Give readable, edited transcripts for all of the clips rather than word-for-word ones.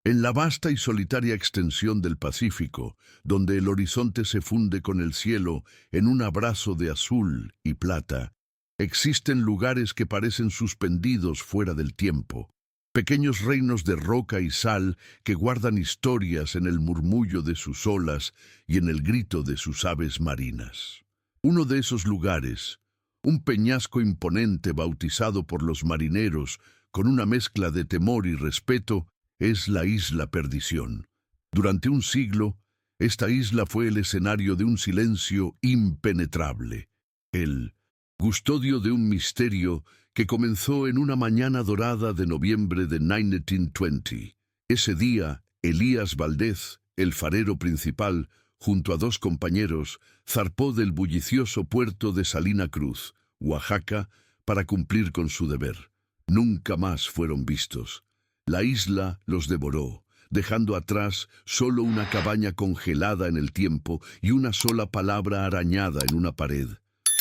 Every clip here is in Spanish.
En la vasta y solitaria extensión del Pacífico, donde el horizonte se funde con el cielo en un abrazo de azul y plata, existen lugares que parecen suspendidos fuera del tiempo, pequeños reinos de roca y sal que guardan historias en el murmullo de sus olas y en el grito de sus aves marinas. Uno de esos lugares, un peñasco imponente bautizado por los marineros con una mezcla de temor y respeto, es la Isla Perdición. Durante un siglo, esta isla fue el escenario de un silencio impenetrable, el custodio de un misterio que comenzó en una mañana dorada de noviembre de 1920. Ese día, Elías Valdez, el farero principal, junto a dos compañeros, zarpó del bullicioso puerto de Salina Cruz, Oaxaca, para cumplir con su deber. Nunca más fueron vistos. La isla los devoró, dejando atrás solo una cabaña congelada en el tiempo y una sola palabra arañada en una pared.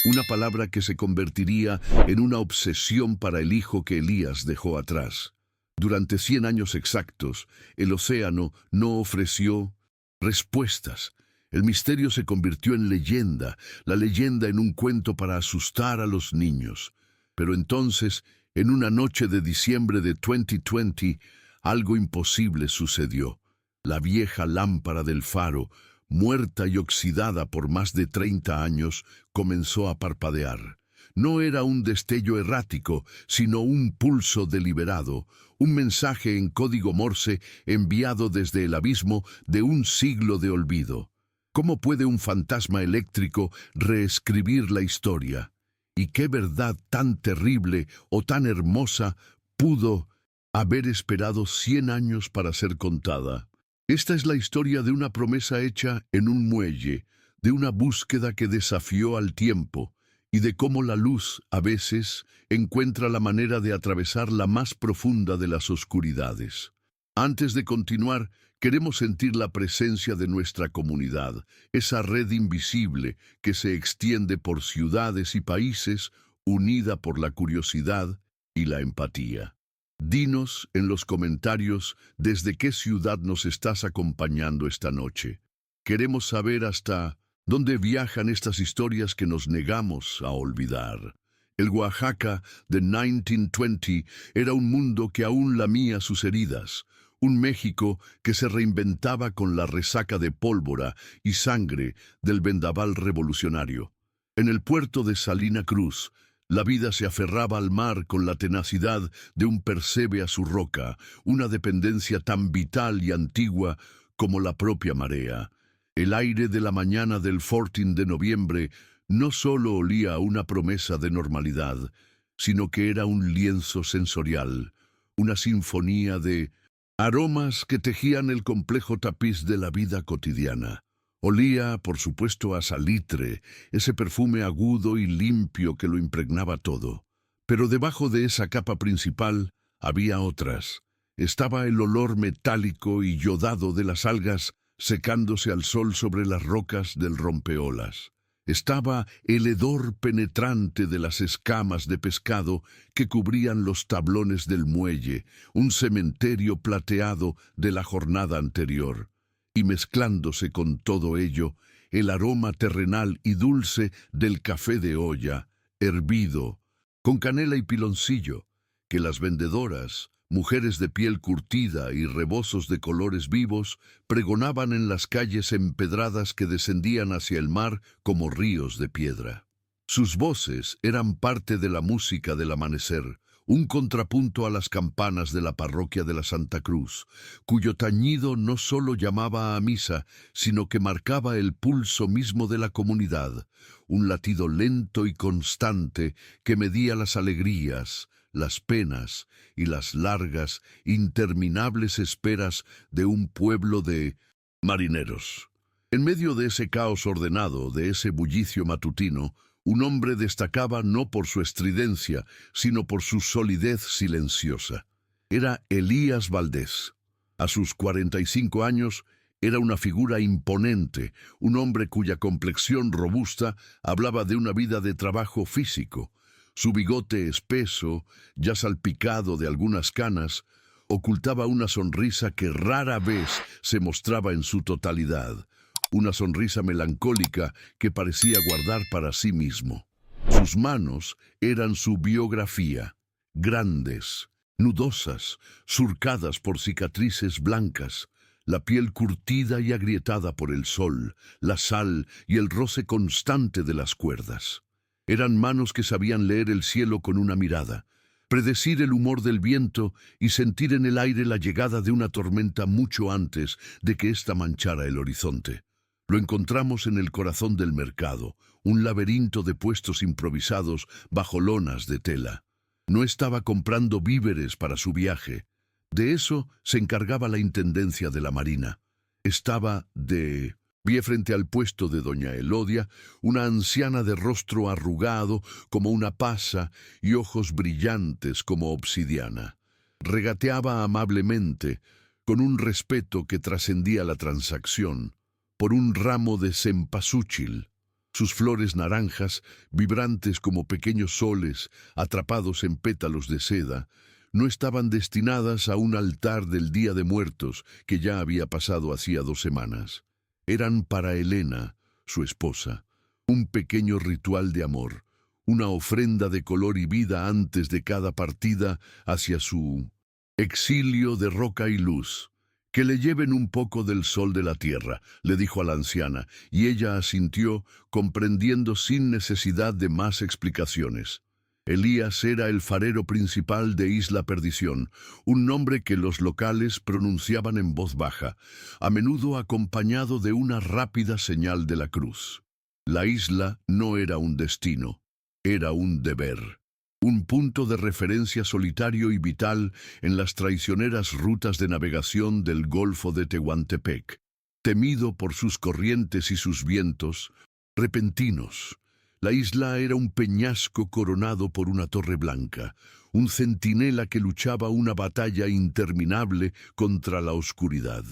Una palabra que se convertiría en una obsesión para el hijo que Elías dejó atrás. Durante 100 años exactos, el océano no ofreció respuestas. El misterio se convirtió en leyenda, la leyenda en un cuento para asustar a los niños. Pero entonces, en una noche de diciembre de 2020, algo imposible sucedió. La vieja lámpara del faro, muerta y oxidada por más de 30 años, comenzó a parpadear. No era un destello errático, sino un pulso deliberado, un mensaje en código Morse enviado desde el abismo de un siglo de olvido. ¿Cómo puede un fantasma eléctrico reescribir la historia? ¿Y qué verdad tan terrible o tan hermosa pudo haber esperado 100 años para ser contada? Esta es la historia de una promesa hecha en un muelle, de una búsqueda que desafió al tiempo, y de cómo la luz, a veces, encuentra la manera de atravesar la más profunda de las oscuridades. Antes de continuar, queremos sentir la presencia de nuestra comunidad, esa red invisible que se extiende por ciudades y países, unida por la curiosidad y la empatía. Dinos en los comentarios desde qué ciudad nos estás acompañando esta noche. Queremos saber hasta dónde viajan estas historias que nos negamos a olvidar. El Oaxaca de 1920 era un mundo que aún lamía sus heridas, un México que se reinventaba con la resaca de pólvora y sangre del vendaval revolucionario. En el puerto de Salina Cruz, la vida se aferraba al mar con la tenacidad de un percebe a su roca, una dependencia tan vital y antigua como la propia marea. El aire de la mañana del 14 de noviembre no solo olía a una promesa de normalidad, sino que era un lienzo sensorial, una sinfonía de aromas que tejían el complejo tapiz de la vida cotidiana. Olía, por supuesto, a salitre, ese perfume agudo y limpio que lo impregnaba todo. Pero debajo de esa capa principal había otras. Estaba el olor metálico y yodado de las algas secándose al sol sobre las rocas del rompeolas. Estaba el hedor penetrante de las escamas de pescado que cubrían los tablones del muelle, un cementerio plateado de la jornada anterior. Y mezclándose con todo ello, el aroma terrenal y dulce del café de olla, hervido, con canela y piloncillo, que las vendedoras, mujeres de piel curtida y rebozos de colores vivos, pregonaban en las calles empedradas que descendían hacia el mar como ríos de piedra. Sus voces eran parte de la música del amanecer, un contrapunto a las campanas de la parroquia de la Santa Cruz, cuyo tañido no solo llamaba a misa, sino que marcaba el pulso mismo de la comunidad, un latido lento y constante que medía las alegrías, las penas y las largas, interminables esperas de un pueblo de marineros. En medio de ese caos ordenado, de ese bullicio matutino, un hombre destacaba no por su estridencia, sino por su solidez silenciosa. Era Elías Valdez. A sus 45 años, era una figura imponente, un hombre cuya complexión robusta hablaba de una vida de trabajo físico. Su bigote espeso, ya salpicado de algunas canas, ocultaba una sonrisa que rara vez se mostraba en su totalidad, una sonrisa melancólica que parecía guardar para sí mismo. Sus manos eran su biografía, grandes, nudosas, surcadas por cicatrices blancas, la piel curtida y agrietada por el sol, la sal y el roce constante de las cuerdas. Eran manos que sabían leer el cielo con una mirada, predecir el humor del viento y sentir en el aire la llegada de una tormenta mucho antes de que ésta manchara el horizonte. Lo encontramos en el corazón del mercado, un laberinto de puestos improvisados bajo lonas de tela. No estaba comprando víveres para su viaje. De eso se encargaba la intendencia de la Marina. Estaba de pie frente al puesto de doña Elodia, una anciana de rostro arrugado como una pasa y ojos brillantes como obsidiana. Regateaba amablemente, con un respeto que trascendía la transacción, por un ramo de cempasúchil. Sus flores naranjas, vibrantes como pequeños soles atrapados en pétalos de seda, no estaban destinadas a un altar del Día de Muertos que ya había pasado hacía 2 semanas. Eran para Elena, su esposa, un pequeño ritual de amor, una ofrenda de color y vida antes de cada partida hacia su exilio de roca y luz. «Que le lleven un poco del sol de la tierra», le dijo a la anciana, y ella asintió, comprendiendo sin necesidad de más explicaciones. Elías era el farero principal de Isla Perdición, un nombre que los locales pronunciaban en voz baja, a menudo acompañado de una rápida señal de la cruz. La isla no era un destino, era un deber. Un punto de referencia solitario y vital en las traicioneras rutas de navegación del Golfo de Tehuantepec, temido por sus corrientes y sus vientos repentinos. La isla era un peñasco coronado por una torre blanca, un centinela que luchaba una batalla interminable contra la oscuridad.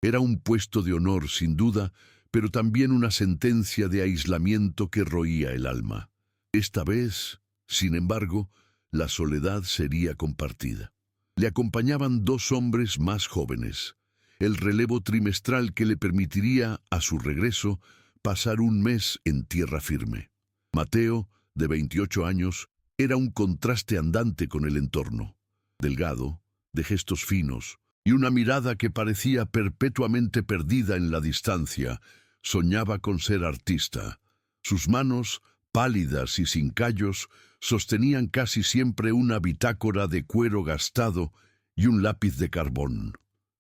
Era un puesto de honor, sin duda, pero también una sentencia de aislamiento que roía el alma. Esta vez, sin embargo, la soledad sería compartida. Le acompañaban 2 hombres más jóvenes, el relevo trimestral que le permitiría, a su regreso, pasar un mes en tierra firme. Mateo, de 28 años, era un contraste andante con el entorno. Delgado, de gestos finos, y una mirada que parecía perpetuamente perdida en la distancia, soñaba con ser artista. Sus manos, pálidas y sin callos, sostenían casi siempre una bitácora de cuero gastado y un lápiz de carbón.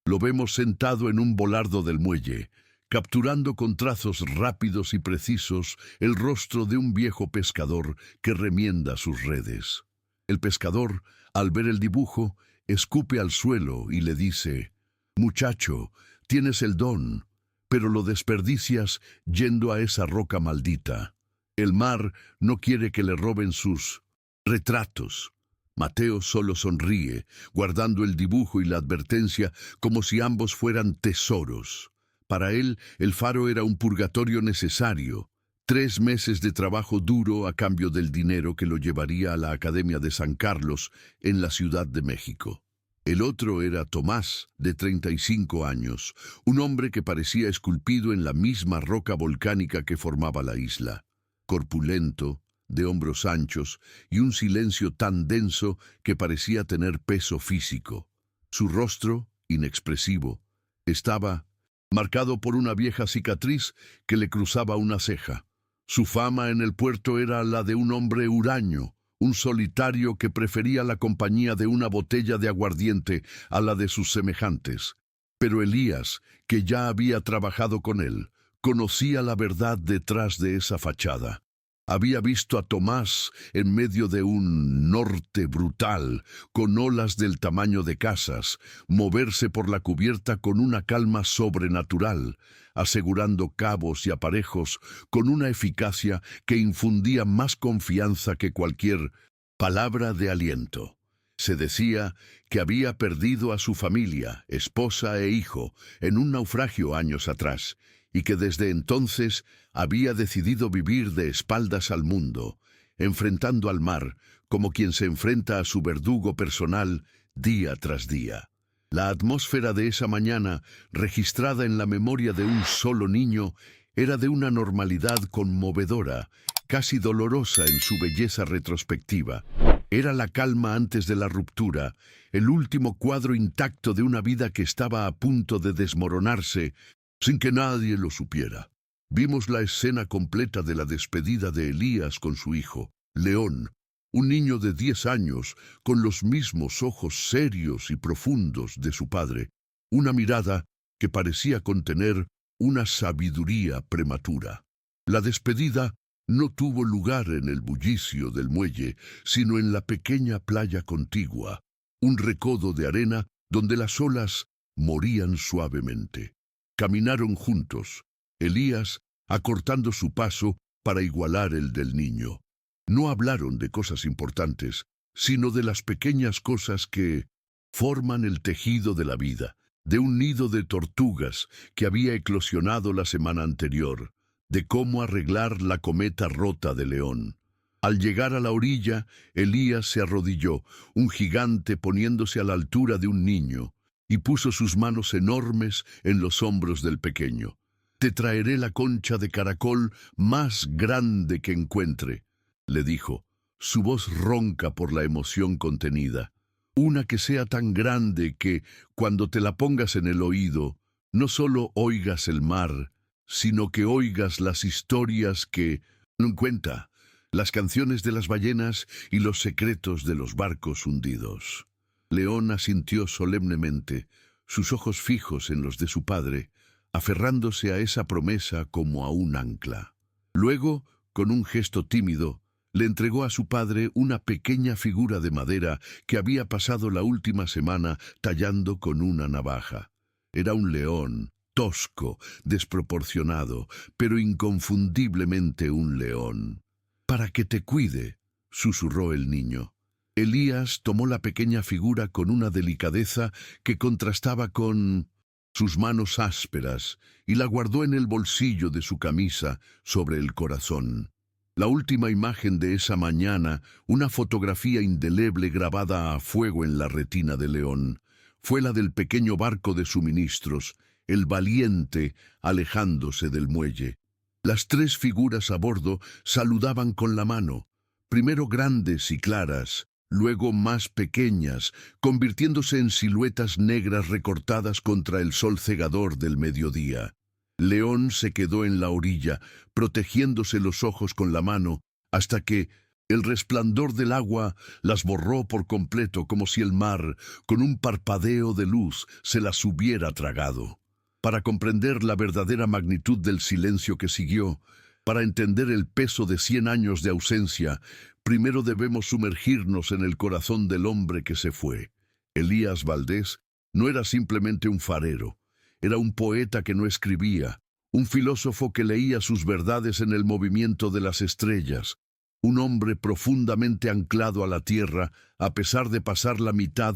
Lo vemos sentado en un volardo del muelle, capturando con trazos rápidos y precisos el rostro de un viejo pescador que remienda sus redes. El pescador, al ver el dibujo, escupe al suelo y le dice: «Muchacho, tienes el don, pero lo desperdicias yendo a esa roca maldita. El mar no quiere que le roben sus retratos». Mateo solo sonríe, guardando el dibujo y la advertencia como si ambos fueran tesoros. Para él, el faro era un purgatorio necesario, 3 meses de trabajo duro a cambio del dinero que lo llevaría a la Academia de San Carlos en la Ciudad de México. El otro era Tomás, de 35 años, un hombre que parecía esculpido en la misma roca volcánica que formaba la isla. Corpulento, de hombros anchos y un silencio tan denso que parecía tener peso físico. Su rostro, inexpresivo, estaba marcado por una vieja cicatriz que le cruzaba una ceja. Su fama en el puerto era la de un hombre huraño, un solitario que prefería la compañía de una botella de aguardiente a la de sus semejantes. Pero Elías, que ya había trabajado con él, conocía la verdad detrás de esa fachada. Había visto a Tomás en medio de un norte brutal, con olas del tamaño de casas, moverse por la cubierta con una calma sobrenatural, asegurando cabos y aparejos con una eficacia que infundía más confianza que cualquier palabra de aliento. Se decía que había perdido a su familia, esposa e hijo, en un naufragio años atrás, y que desde entonces había decidido vivir de espaldas al mundo, enfrentando al mar como quien se enfrenta a su verdugo personal día tras día. La atmósfera de esa mañana, registrada en la memoria de un solo niño, era de una normalidad conmovedora, casi dolorosa en su belleza retrospectiva. Era la calma antes de la ruptura, el último cuadro intacto de una vida que estaba a punto de desmoronarse sin que nadie lo supiera. Vimos la escena completa de la despedida de Elías con su hijo, León, un niño de 10 años, con los mismos ojos serios y profundos de su padre, una mirada que parecía contener una sabiduría prematura. La despedida no tuvo lugar en el bullicio del muelle, sino en la pequeña playa contigua, un recodo de arena donde las olas morían suavemente. Caminaron juntos, Elías acortando su paso para igualar el del niño. No hablaron de cosas importantes, sino de las pequeñas cosas que forman el tejido de la vida, de un nido de tortugas que había eclosionado la semana anterior, de cómo arreglar la cometa rota de León. Al llegar a la orilla, Elías se arrodilló, un gigante poniéndose a la altura de un niño, y puso sus manos enormes en los hombros del pequeño. «Te traeré la concha de caracol más grande que encuentre», le dijo, su voz ronca por la emoción contenida. «Una que sea tan grande que, cuando te la pongas en el oído, no solo oigas el mar, sino que oigas las historias que cuenta, las canciones de las ballenas y los secretos de los barcos hundidos». León asintió solemnemente, sus ojos fijos en los de su padre, aferrándose a esa promesa como a un ancla. Luego, con un gesto tímido, le entregó a su padre una pequeña figura de madera que había pasado la última semana tallando con una navaja. Era un león, tosco, desproporcionado, pero inconfundiblemente un león. «Para que te cuide», susurró el niño. Elías tomó la pequeña figura con una delicadeza que contrastaba con sus manos ásperas y la guardó en el bolsillo de su camisa sobre el corazón. La última imagen de esa mañana, una fotografía indeleble grabada a fuego en la retina de León, fue la del pequeño barco de suministros, el Valiente, alejándose del muelle. Las 3 figuras a bordo saludaban con la mano, primero grandes y claras, luego más pequeñas, convirtiéndose en siluetas negras recortadas contra el sol cegador del mediodía. León se quedó en la orilla, protegiéndose los ojos con la mano, hasta que el resplandor del agua las borró por completo, como si el mar, con un parpadeo de luz, se las hubiera tragado. Para comprender la verdadera magnitud del silencio que siguió, para entender el peso de 100 años de ausencia, primero debemos sumergirnos en el corazón del hombre que se fue. Elías Valdés no era simplemente un farero, era un poeta que no escribía, un filósofo que leía sus verdades en el movimiento de las estrellas, un hombre profundamente anclado a la tierra a pesar de pasar la mitad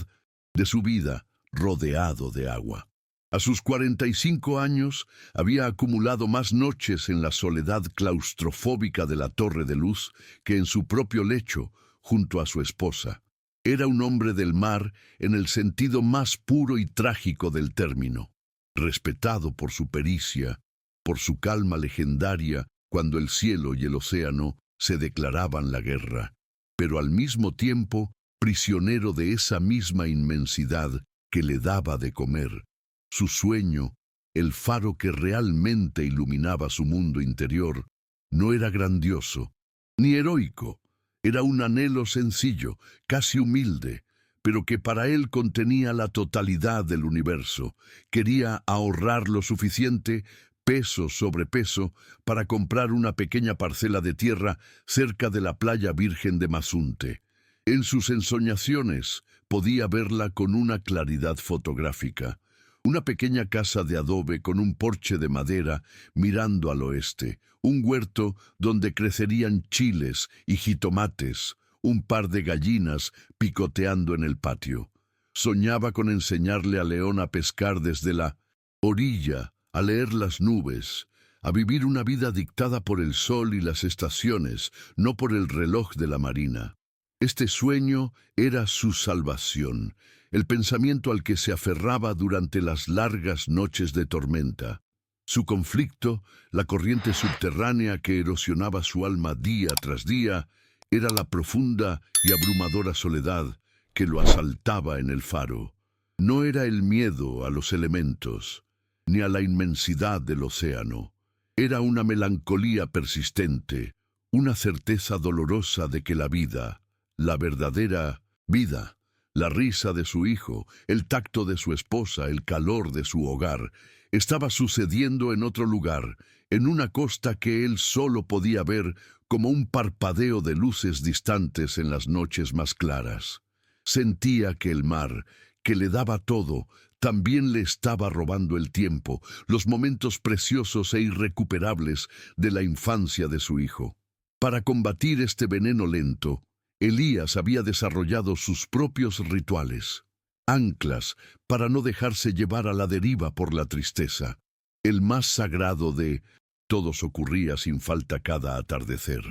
de su vida rodeado de agua. A sus 45 años había acumulado más noches en la soledad claustrofóbica de la Torre de Luz que en su propio lecho junto a su esposa. Era un hombre del mar en el sentido más puro y trágico del término, respetado por su pericia, por su calma legendaria cuando el cielo y el océano se declaraban la guerra, pero al mismo tiempo prisionero de esa misma inmensidad que le daba de comer. Su sueño, el faro que realmente iluminaba su mundo interior, no era grandioso, ni heroico. Era un anhelo sencillo, casi humilde, pero que para él contenía la totalidad del universo. Quería ahorrar lo suficiente, peso sobre peso, para comprar una pequeña parcela de tierra cerca de la playa virgen de Mazunte. En sus ensoñaciones podía verla con una claridad fotográfica. Una pequeña casa de adobe con un porche de madera mirando al oeste, un huerto donde crecerían chiles y jitomates, un par de gallinas picoteando en el patio. Soñaba con enseñarle a León a pescar desde la orilla, a leer las nubes, a vivir una vida dictada por el sol y las estaciones, no por el reloj de la marina. Este sueño era su salvación. el pensamiento al que se aferraba durante las largas noches de tormenta. Su conflicto, la corriente subterránea que erosionaba su alma día tras día, era la profunda y abrumadora soledad que lo asaltaba en el faro. No era el miedo a los elementos, ni a la inmensidad del océano. Era una melancolía persistente, una certeza dolorosa de que la vida, la verdadera vida, la risa de su hijo, el tacto de su esposa, el calor de su hogar, estaba sucediendo en otro lugar, en una costa que él solo podía ver como un parpadeo de luces distantes en las noches más claras. Sentía que el mar, que le daba todo, también le estaba robando el tiempo, los momentos preciosos e irrecuperables de la infancia de su hijo. Para combatir este veneno lento, Elías había desarrollado sus propios rituales, anclas para no dejarse llevar a la deriva por la tristeza. El más sagrado de todos ocurría sin falta cada atardecer,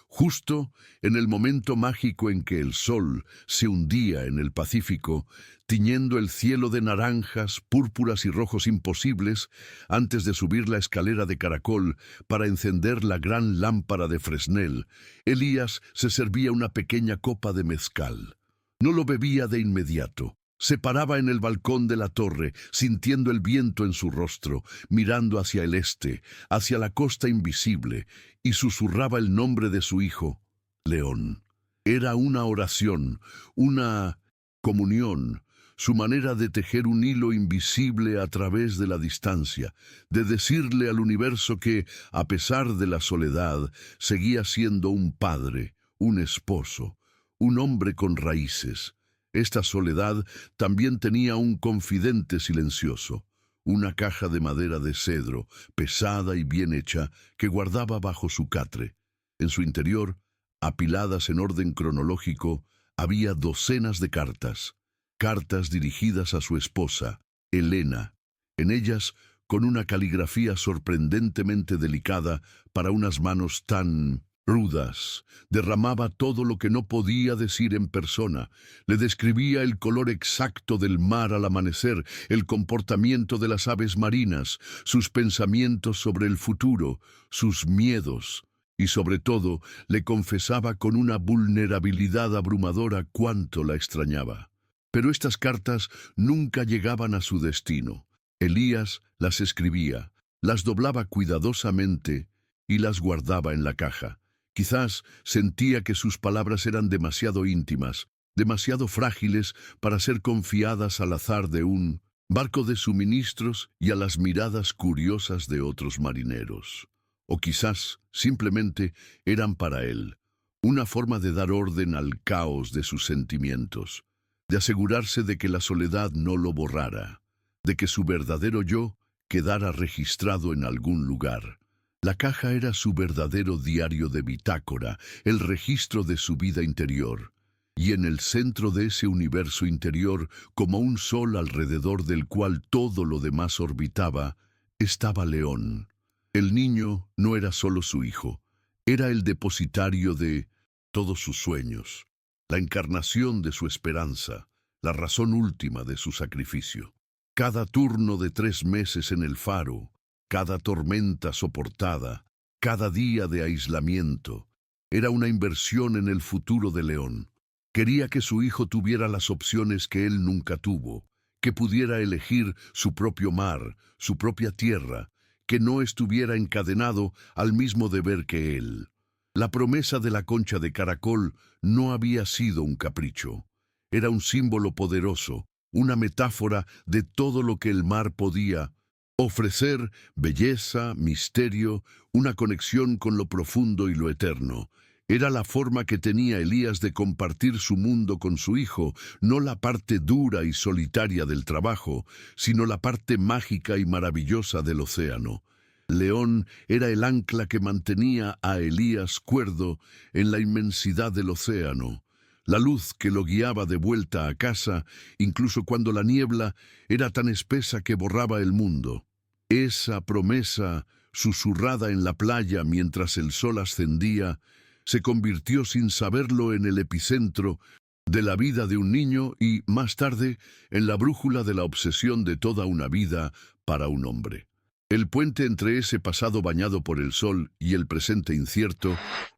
justo en el momento mágico en que el sol se hundía en el Pacífico, tiñendo el cielo de naranjas, púrpuras y rojos imposibles, antes de subir la escalera de caracol para encender la gran lámpara de Fresnel. Elías se servía una pequeña copa de mezcal. No lo bebía de inmediato. Se paraba en el balcón de la torre, sintiendo el viento en su rostro, mirando hacia el este, hacia la costa invisible, y susurraba el nombre de su hijo, León. Era una oración, una comunión, su manera de tejer un hilo invisible a través de la distancia, de decirle al universo que, a pesar de la soledad, seguía siendo un padre, un esposo, un hombre con raíces. Esta soledad también tenía un confidente silencioso, una caja de madera de cedro, pesada y bien hecha, que guardaba bajo su catre. En su interior, apiladas en orden cronológico, había docenas de cartas, cartas dirigidas a su esposa, Helena. En ellas, con una caligrafía sorprendentemente delicada para unas manos tan rudas, derramaba todo lo que no podía decir en persona. Le describía el color exacto del mar al amanecer, el comportamiento de las aves marinas, sus pensamientos sobre el futuro, sus miedos, y sobre todo le confesaba con una vulnerabilidad abrumadora cuánto la extrañaba. Pero estas cartas nunca llegaban a su destino. Elías las escribía, las doblaba cuidadosamente y las guardaba en la caja. Quizás sentía que sus palabras eran demasiado íntimas, demasiado frágiles para ser confiadas al azar de un barco de suministros y a las miradas curiosas de otros marineros. O quizás simplemente eran para él una forma de dar orden al caos de sus sentimientos, de asegurarse de que la soledad no lo borrara, de que su verdadero yo quedara registrado en algún lugar. La caja era su verdadero diario de bitácora, el registro de su vida interior. Y en el centro de ese universo interior, como un sol alrededor del cual todo lo demás orbitaba, estaba León. El niño no era solo su hijo, era el depositario de todos sus sueños, la encarnación de su esperanza, la razón última de su sacrificio. Cada turno de 3 meses en el faro, cada tormenta soportada, cada día de aislamiento, era una inversión en el futuro de León. Quería que su hijo tuviera las opciones que él nunca tuvo, que pudiera elegir su propio mar, su propia tierra, que no estuviera encadenado al mismo deber que él. La promesa de la concha de caracol no había sido un capricho. Era un símbolo poderoso, una metáfora de todo lo que el mar podía ofrecer: belleza, misterio, una conexión con lo profundo y lo eterno. Era la forma que tenía Elías de compartir su mundo con su hijo, no la parte dura y solitaria del trabajo, sino la parte mágica y maravillosa del océano. León era el ancla que mantenía a Elías cuerdo en la inmensidad del océano, la luz que lo guiaba de vuelta a casa, incluso cuando la niebla era tan espesa que borraba el mundo. Esa promesa, susurrada en la playa mientras el sol ascendía, se convirtió sin saberlo en el epicentro de la vida de un niño y, más tarde, en la brújula de la obsesión de toda una vida para un hombre. El puente entre ese pasado bañado por el sol y el presente incierto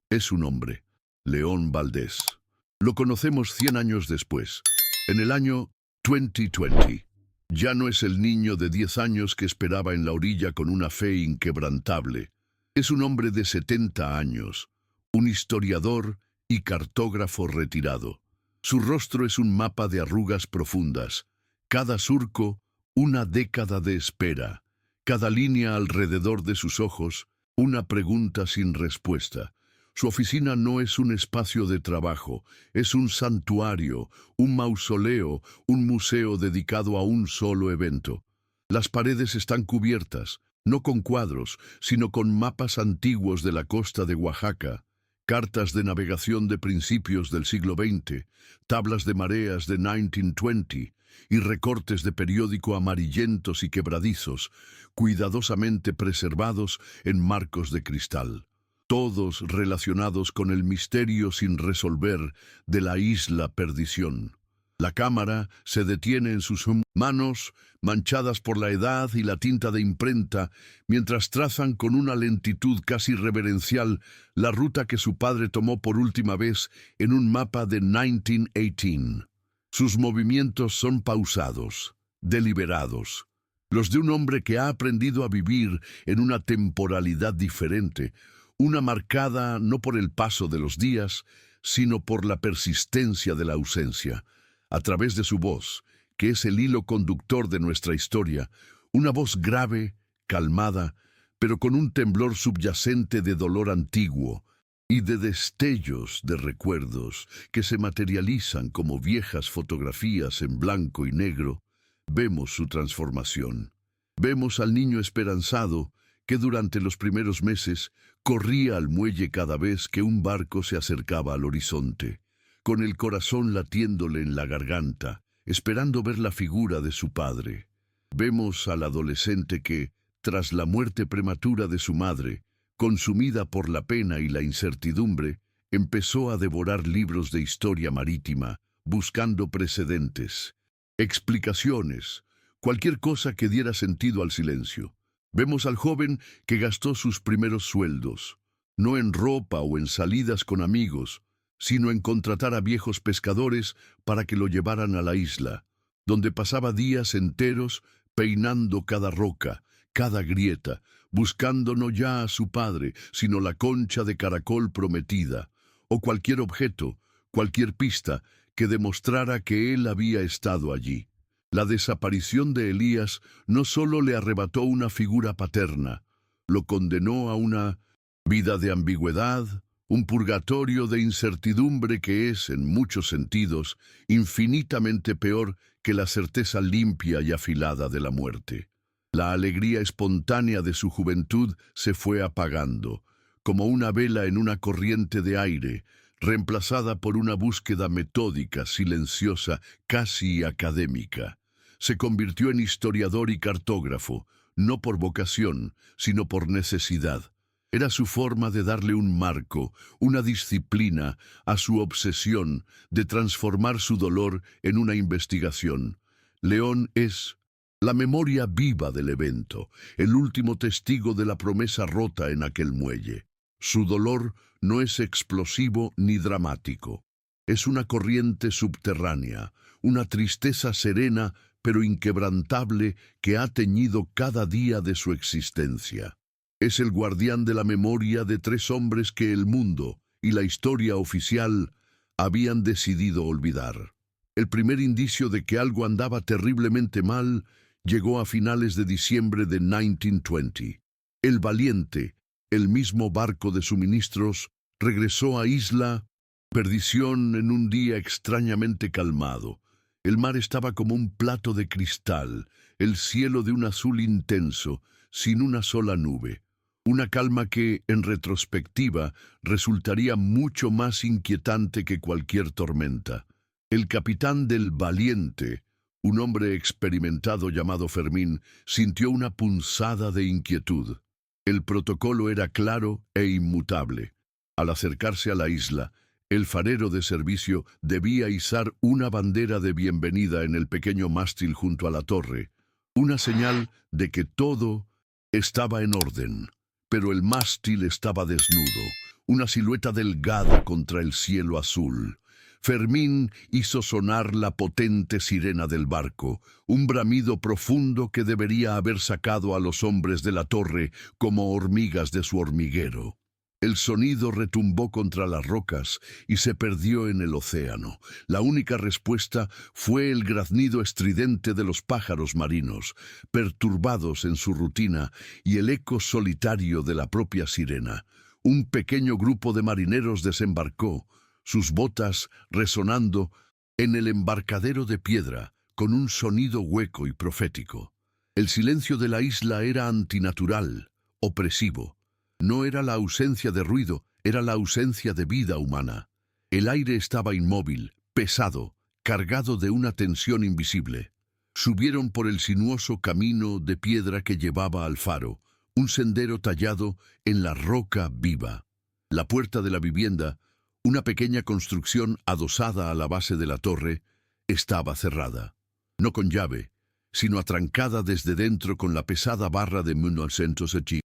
es un hombre, León Valdés. Lo conocemos 100 años después, en el año 2020. Ya no es el niño de 10 años que esperaba en la orilla con una fe inquebrantable. Es un hombre de 70 años, un historiador y cartógrafo retirado. Su rostro es un mapa de arrugas profundas, cada surco una década de espera, cada línea alrededor de sus ojos una pregunta sin respuesta. Su oficina no es un espacio de trabajo, es un santuario, un mausoleo, un museo dedicado a un solo evento. Las paredes están cubiertas, no con cuadros, sino con mapas antiguos de la costa de Oaxaca, cartas de navegación de principios del siglo XX, tablas de mareas de 1920 y recortes de periódico amarillentos y quebradizos, cuidadosamente preservados en marcos de cristal, todos relacionados con el misterio sin resolver de la isla Perdición. La cámara se detiene en sus manos, manchadas por la edad y la tinta de imprenta, mientras trazan con una lentitud casi reverencial la ruta que su padre tomó por última vez en un mapa de 1918. Sus movimientos son pausados, deliberados, los de un hombre que ha aprendido a vivir en una temporalidad diferente, una marcada no por el paso de los días, sino por la persistencia de la ausencia. A través de su voz, que es el hilo conductor de nuestra historia, una voz grave, calmada, pero con un temblor subyacente de dolor antiguo y de destellos de recuerdos que se materializan como viejas fotografías en blanco y negro, vemos su transformación. Vemos al niño esperanzado que durante los primeros meses corría al muelle cada vez que un barco se acercaba al horizonte, con el corazón latiéndole en la garganta, esperando ver la figura de su padre. Vemos al adolescente que, tras la muerte prematura de su madre, consumida por la pena y la incertidumbre, empezó a devorar libros de historia marítima, buscando precedentes, explicaciones, cualquier cosa que diera sentido al silencio. Vemos al joven que gastó sus primeros sueldos, no en ropa o en salidas con amigos, sino en contratar a viejos pescadores para que lo llevaran a la isla, donde pasaba días enteros peinando cada roca, cada grieta, buscando no ya a su padre, sino la concha de caracol prometida, o cualquier objeto, cualquier pista que demostrara que él había estado allí. La desaparición de Elías no solo le arrebató una figura paterna, lo condenó a una vida de ambigüedad, un purgatorio de incertidumbre que es, en muchos sentidos, infinitamente peor que la certeza limpia y afilada de la muerte. La alegría espontánea de su juventud se fue apagando, como una vela en una corriente de aire, reemplazada por una búsqueda metódica, silenciosa, casi académica. Se convirtió en historiador y cartógrafo, no por vocación, sino por necesidad. Era su forma de darle un marco, una disciplina a su obsesión de transformar su dolor en una investigación. León es la memoria viva del evento, el último testigo de la promesa rota en aquel muelle. Su dolor no es explosivo ni dramático. Es una corriente subterránea, una tristeza serena pero inquebrantable que ha teñido cada día de su existencia. Es el guardián de la memoria de 3 hombres que el mundo y la historia oficial habían decidido olvidar. El primer indicio de que algo andaba terriblemente mal llegó a finales de diciembre de 1920. El Valiente, el mismo barco de suministros, regresó a Isla Perdición en un día extrañamente calmado. El mar estaba como un plato de cristal, el cielo de un azul intenso, sin una sola nube. Una calma que, en retrospectiva, resultaría mucho más inquietante que cualquier tormenta. El capitán del Valiente, un hombre experimentado llamado Fermín, sintió una punzada de inquietud. El protocolo era claro e inmutable. Al acercarse a la isla, El farero de servicio debía izar una bandera de bienvenida en el pequeño mástil junto a la torre, una señal de que todo estaba en orden. Pero el mástil estaba desnudo, una silueta delgada contra el cielo azul. Fermín hizo sonar la potente sirena del barco, un bramido profundo que debería haber sacado a los hombres de la torre como hormigas de su hormiguero. El sonido retumbó contra las rocas y se perdió en el océano. La única respuesta fue el graznido estridente de los pájaros marinos, perturbados en su rutina, y el eco solitario de la propia sirena. Un pequeño grupo de marineros desembarcó, sus botas resonando en el embarcadero de piedra, con un sonido hueco y profético. El silencio de la isla era antinatural, opresivo. No era la ausencia de ruido, era la ausencia de vida humana. El aire estaba inmóvil, pesado, cargado de una tensión invisible. Subieron por el sinuoso camino de piedra que llevaba al faro, un sendero tallado en la roca viva. La puerta de la vivienda, una pequeña construcción adosada a la base de la torre, estaba cerrada. No con llave, sino atrancada desde dentro con la pesada barra de 1908.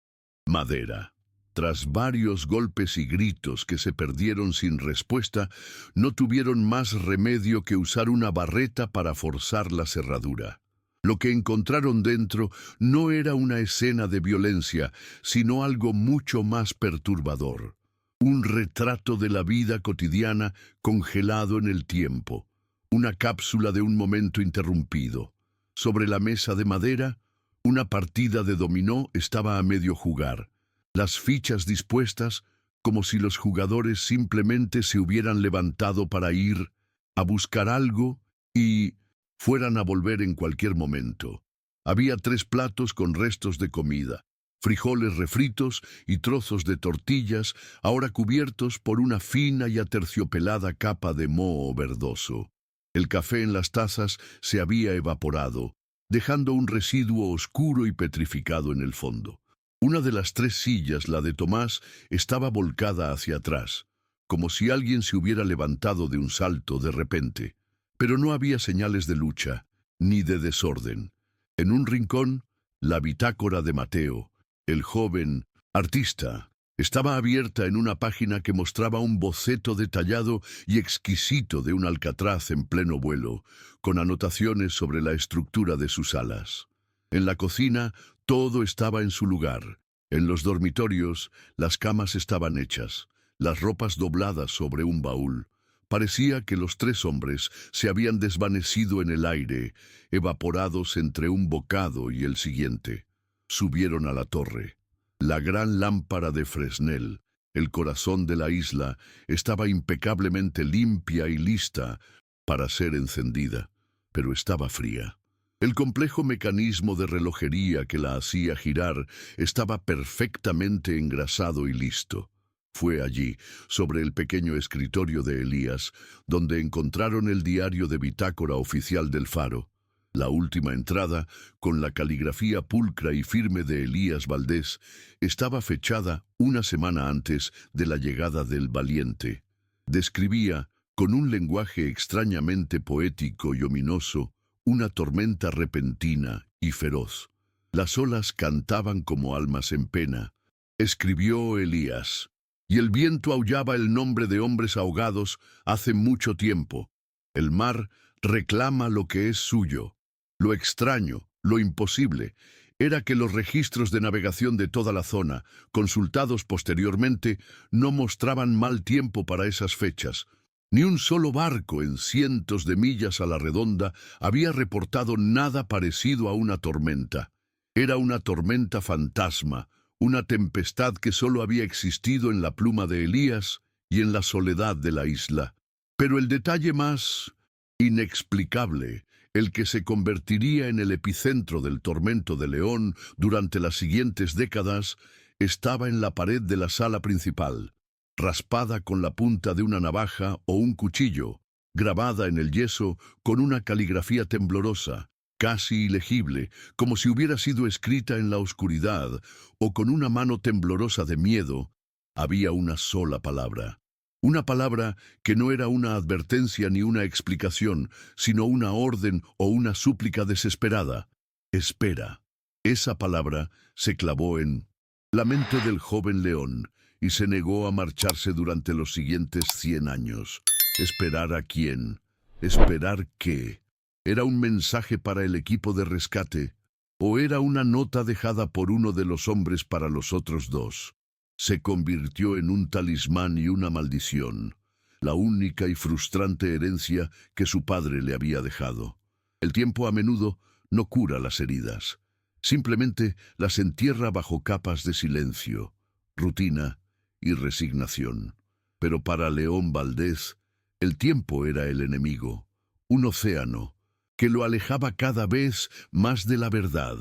Madera. Tras varios golpes y gritos que se perdieron sin respuesta, no tuvieron más remedio que usar una barreta para forzar la cerradura. Lo que encontraron dentro no era una escena de violencia, sino algo mucho más perturbador. Un retrato de la vida cotidiana congelado en el tiempo. Una cápsula de un momento interrumpido. Sobre la mesa de madera, una partida de dominó estaba a medio jugar. Las fichas dispuestas, como si los jugadores simplemente se hubieran levantado para ir a buscar algo y fueran a volver en cualquier momento. Había 3 platos con restos de comida, frijoles refritos y trozos de tortillas, ahora cubiertos por una fina y aterciopelada capa de moho verdoso. El café en las tazas se había evaporado, dejando un residuo oscuro y petrificado en el fondo. Una de las 3 sillas, la de Tomás, estaba volcada hacia atrás, como si alguien se hubiera levantado de un salto de repente. Pero no había señales de lucha, ni de desorden. En un rincón, la bitácora de Mateo, el joven artista, estaba abierta en una página que mostraba un boceto detallado y exquisito de un alcatraz en pleno vuelo, con anotaciones sobre la estructura de sus alas. En la cocina, todo estaba en su lugar. En los dormitorios, las camas estaban hechas, las ropas dobladas sobre un baúl. Parecía que los 3 hombres se habían desvanecido en el aire, evaporados entre un bocado y el siguiente. Subieron a la torre. La gran lámpara de Fresnel, el corazón de la isla, estaba impecablemente limpia y lista para ser encendida, pero estaba fría. El complejo mecanismo de relojería que la hacía girar estaba perfectamente engrasado y listo. Fue allí, sobre el pequeño escritorio de Elías, donde encontraron el diario de bitácora oficial del Faro. La última entrada, con la caligrafía pulcra y firme de Elías Valdés, estaba fechada una semana antes de la llegada del Valiente. Describía, con un lenguaje extrañamente poético y ominoso, una tormenta repentina y feroz. Las olas cantaban como almas en pena. Escribió Elías, y el viento aullaba el nombre de hombres ahogados hace mucho tiempo. El mar reclama lo que es suyo. Lo extraño, lo imposible, era que los registros de navegación de toda la zona, consultados posteriormente, no mostraban mal tiempo para esas fechas. Ni un solo barco en cientos de millas a la redonda había reportado nada parecido a una tormenta. Era una tormenta fantasma, una tempestad que solo había existido en la pluma de Elías y en la soledad de la isla. Pero el detalle más inexplicable, el que se convertiría en el epicentro del tormento de León durante las siguientes décadas, estaba en la pared de la sala principal, raspada con la punta de una navaja o un cuchillo, grabada en el yeso con una caligrafía temblorosa, casi ilegible, como si hubiera sido escrita en la oscuridad o con una mano temblorosa de miedo. Había una sola palabra, Una palabra que no era una advertencia ni una explicación, sino una orden o una súplica desesperada. Espera. Esa palabra se clavó en la mente del joven león y se negó a marcharse durante los siguientes 100 años. ¿Esperar a quién? ¿Esperar qué? ¿Era un mensaje para el equipo de rescate? ¿O era una nota dejada por uno de los hombres para los otros dos? Se convirtió en un talismán y una maldición, la única y frustrante herencia que su padre le había dejado. El tiempo a menudo no cura las heridas, simplemente las entierra bajo capas de silencio, rutina y resignación. Pero para León Valdés, el tiempo era el enemigo, un océano que lo alejaba cada vez más de la verdad,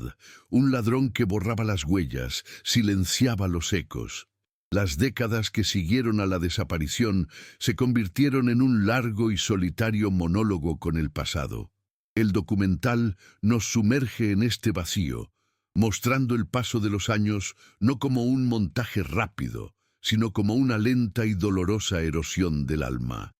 un ladrón que borraba las huellas, silenciaba los ecos. Las décadas que siguieron a la desaparición se convirtieron en un largo y solitario monólogo con el pasado. El documental nos sumerge en este vacío, mostrando el paso de los años no como un montaje rápido, sino como una lenta y dolorosa erosión del alma.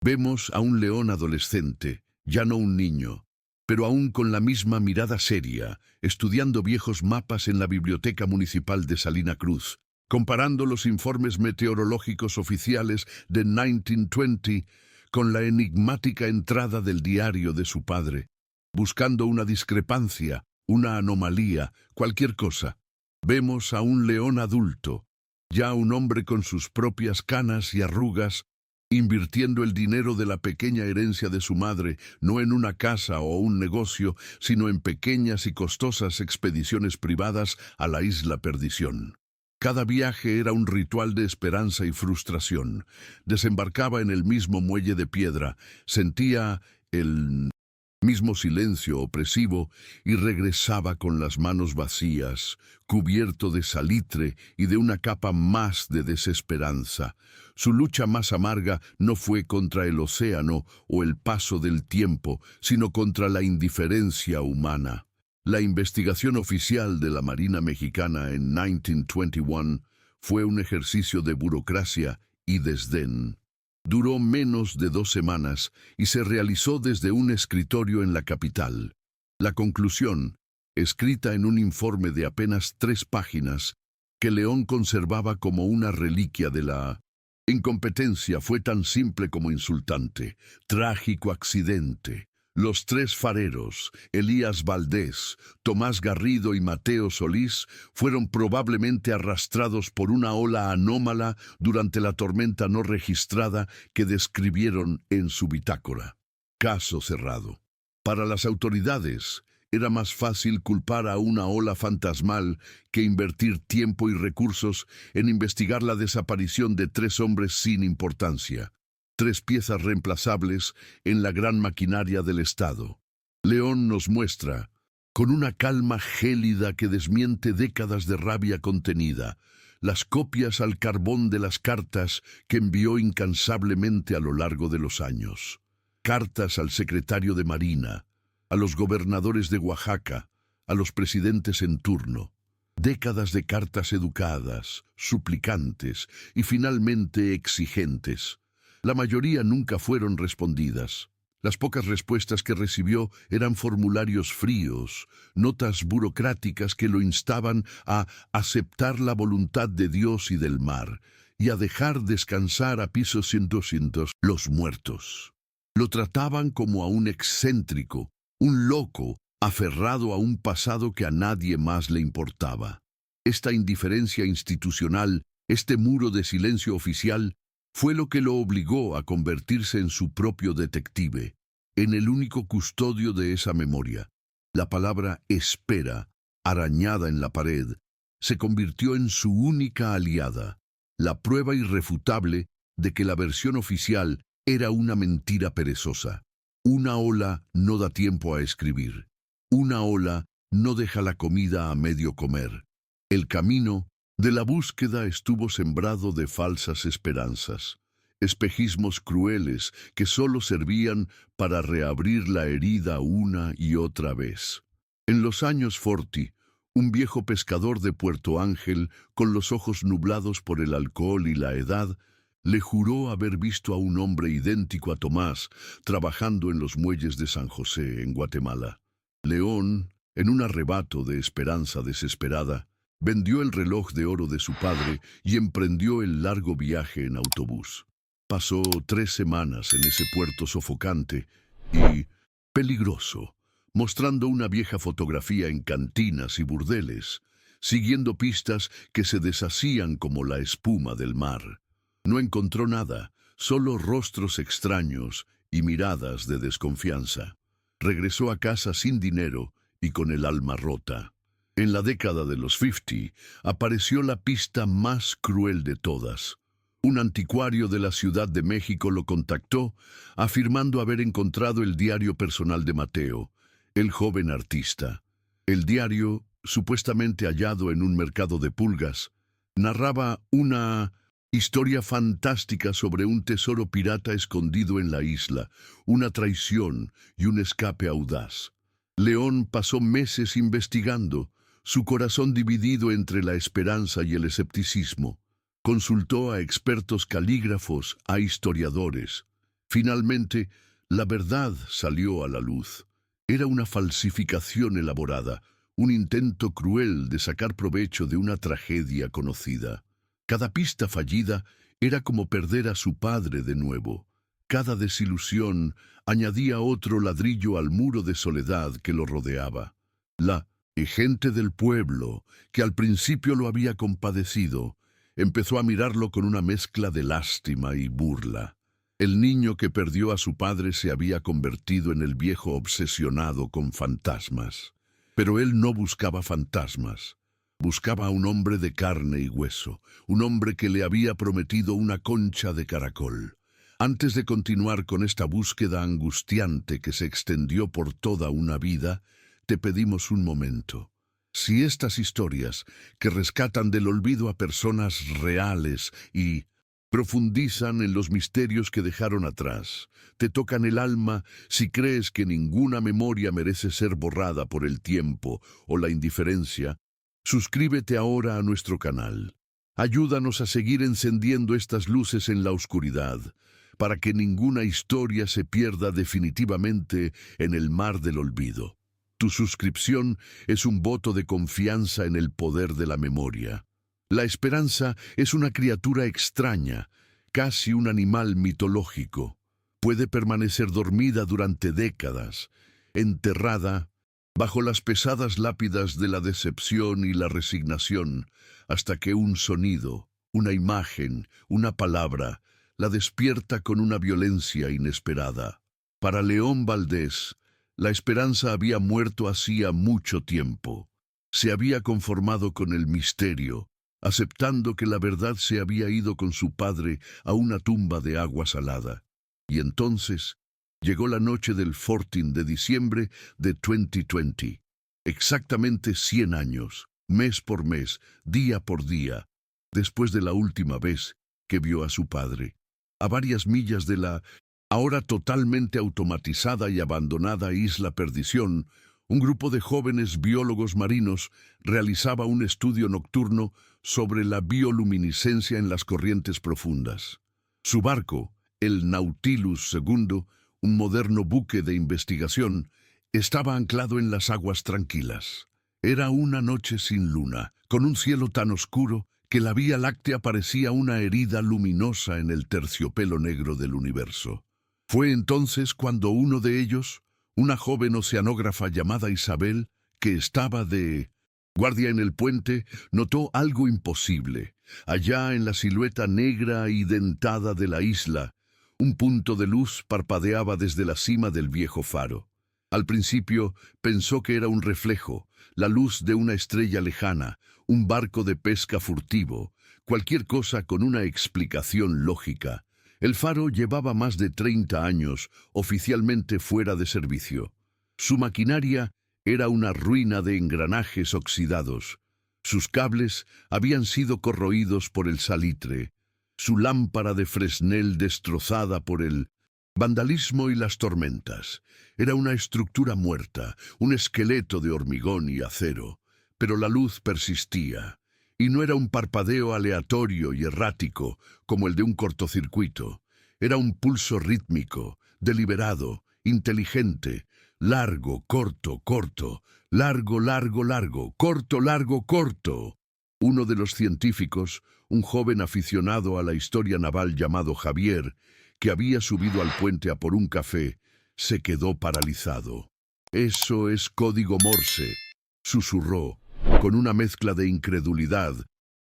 Vemos a un león adolescente, ya no un niño, pero aún con la misma mirada seria, estudiando viejos mapas en la Biblioteca Municipal de Salina Cruz, comparando los informes meteorológicos oficiales de 1920 con la enigmática entrada del diario de su padre, buscando una discrepancia, una anomalía, cualquier cosa. Vemos a un león adulto, ya un hombre con sus propias canas y arrugas, invirtiendo el dinero de la pequeña herencia de su madre, no en una casa o un negocio, sino en pequeñas y costosas expediciones privadas a la isla Perdición. Cada viaje era un ritual de esperanza y frustración. Desembarcaba en el mismo muelle de piedra, sentía el mismo silencio opresivo y regresaba con las manos vacías, cubierto de salitre y de una capa más de desesperanza. Su lucha más amarga no fue contra el océano o el paso del tiempo, sino contra la indiferencia humana. La investigación oficial de la Marina Mexicana en 1921 fue un ejercicio de burocracia y desdén. Duró menos de 2 semanas y se realizó desde un escritorio en la capital. La conclusión, escrita en un informe de apenas 3 páginas, que León conservaba como una reliquia de la incompetencia, fue tan simple como insultante. Trágico accidente. Los 3 fareros, Elías Valdés, Tomás Garrido y Mateo Solís, fueron probablemente arrastrados por una ola anómala durante la tormenta no registrada que describieron en su bitácora. Caso cerrado. Para las autoridades, era más fácil culpar a una ola fantasmal que invertir tiempo y recursos en investigar la desaparición de 3 hombres sin importancia. 3 piezas reemplazables en la gran maquinaria del Estado. León nos muestra, con una calma gélida que desmiente décadas de rabia contenida, las copias al carbón de las cartas que envió incansablemente a lo largo de los años. Cartas al secretario de Marina, a los gobernadores de Oaxaca, a los presidentes en turno. Décadas de cartas educadas, suplicantes y finalmente exigentes. La mayoría nunca fueron respondidas. Las pocas respuestas que recibió eran formularios fríos, notas burocráticas que lo instaban a aceptar la voluntad de Dios y del mar, y a dejar descansar a pisos cientos los muertos. Lo trataban como a un excéntrico, un loco, aferrado a un pasado que a nadie más le importaba. Esta indiferencia institucional, este muro de silencio oficial, fue lo que lo obligó a convertirse en su propio detective, en el único custodio de esa memoria. La palabra espera, arañada en la pared, se convirtió en su única aliada, la prueba irrefutable de que la versión oficial era una mentira perezosa. Una ola no da tiempo a escribir. Una ola no deja la comida a medio comer. El camino de la búsqueda estuvo sembrado de falsas esperanzas, espejismos crueles que solo servían para reabrir la herida una y otra vez. En los años 40, un viejo pescador de Puerto Ángel, con los ojos nublados por el alcohol y la edad, Le juró haber visto a un hombre idéntico a Tomás trabajando en los muelles de San José, en Guatemala. León, en un arrebato de esperanza desesperada, vendió el reloj de oro de su padre y emprendió el largo viaje en autobús. Pasó 3 semanas en ese puerto sofocante y peligroso, mostrando una vieja fotografía en cantinas y burdeles, siguiendo pistas que se deshacían como la espuma del mar. No encontró nada, solo rostros extraños y miradas de desconfianza. Regresó a casa sin dinero y con el alma rota. En la década de los 50 apareció la pista más cruel de todas. Un anticuario de la Ciudad de México lo contactó, afirmando haber encontrado el diario personal de Mateo, el joven artista. El diario, supuestamente hallado en un mercado de pulgas, narraba una historia fantástica sobre un tesoro pirata escondido en la isla, una traición y un escape audaz. León pasó meses investigando, su corazón dividido entre la esperanza y el escepticismo. Consultó a expertos calígrafos, a historiadores. Finalmente, la verdad salió a la luz. Era una falsificación elaborada, un intento cruel de sacar provecho de una tragedia conocida. Cada pista fallida era como perder a su padre de nuevo. Cada desilusión añadía otro ladrillo al muro de soledad que lo rodeaba. La gente del pueblo, que al principio lo había compadecido, empezó a mirarlo con una mezcla de lástima y burla. El niño que perdió a su padre se había convertido en el viejo obsesionado con fantasmas. Pero él no buscaba fantasmas. Buscaba a un hombre de carne y hueso, un hombre que le había prometido una concha de caracol. Antes de continuar con esta búsqueda angustiante que se extendió por toda una vida, te pedimos un momento. Si estas historias, que rescatan del olvido a personas reales y profundizan en los misterios que dejaron atrás, te tocan el alma, si crees que ninguna memoria merece ser borrada por el tiempo o la indiferencia, suscríbete ahora a nuestro canal. Ayúdanos a seguir encendiendo estas luces en la oscuridad, para que ninguna historia se pierda definitivamente en el mar del olvido. Tu suscripción es un voto de confianza en el poder de la memoria. La esperanza es una criatura extraña, casi un animal mitológico. Puede permanecer dormida durante décadas, enterrada bajo las pesadas lápidas de la decepción y la resignación, hasta que un sonido, una imagen, una palabra, la despierta con una violencia inesperada. Para León Valdés, la esperanza había muerto hacía mucho tiempo. Se había conformado con el misterio, aceptando que la verdad se había ido con su padre a una tumba de agua salada. Y entonces llegó la noche del 14 de diciembre de 2020. Exactamente 100 años, mes por mes, día por día, después de la última vez que vio a su padre. A varias millas de la ahora totalmente automatizada y abandonada Isla Perdición, un grupo de jóvenes biólogos marinos realizaba un estudio nocturno sobre la bioluminiscencia en las corrientes profundas. Su barco, el Nautilus II, un moderno buque de investigación, estaba anclado en las aguas tranquilas. Era una noche sin luna, con un cielo tan oscuro que la Vía Láctea parecía una herida luminosa en el terciopelo negro del universo. Fue entonces cuando uno de ellos, una joven oceanógrafa llamada Isabel, que estaba de guardia en el puente, notó algo imposible. Allá en la silueta negra y dentada de la isla, un punto de luz parpadeaba desde la cima del viejo faro. Al principio pensó que era un reflejo, la luz de una estrella lejana, un barco de pesca furtivo, cualquier cosa con una explicación lógica. El faro llevaba más de 30 años oficialmente fuera de servicio. Su maquinaria era una ruina de engranajes oxidados. Sus cables habían sido corroídos por el salitre, su lámpara de Fresnel destrozada por el vandalismo y las tormentas. Era una estructura muerta, un esqueleto de hormigón y acero, pero la luz persistía, Y no era un parpadeo aleatorio y errático, como el de un cortocircuito. Era un pulso rítmico, deliberado, inteligente, largo, corto, corto, largo, largo, largo, corto, largo, corto. Uno de los científicos, un joven aficionado a la historia naval llamado Javier, que había subido al puente a por un café, se quedó paralizado. «Eso es código Morse», susurró, con una mezcla de incredulidad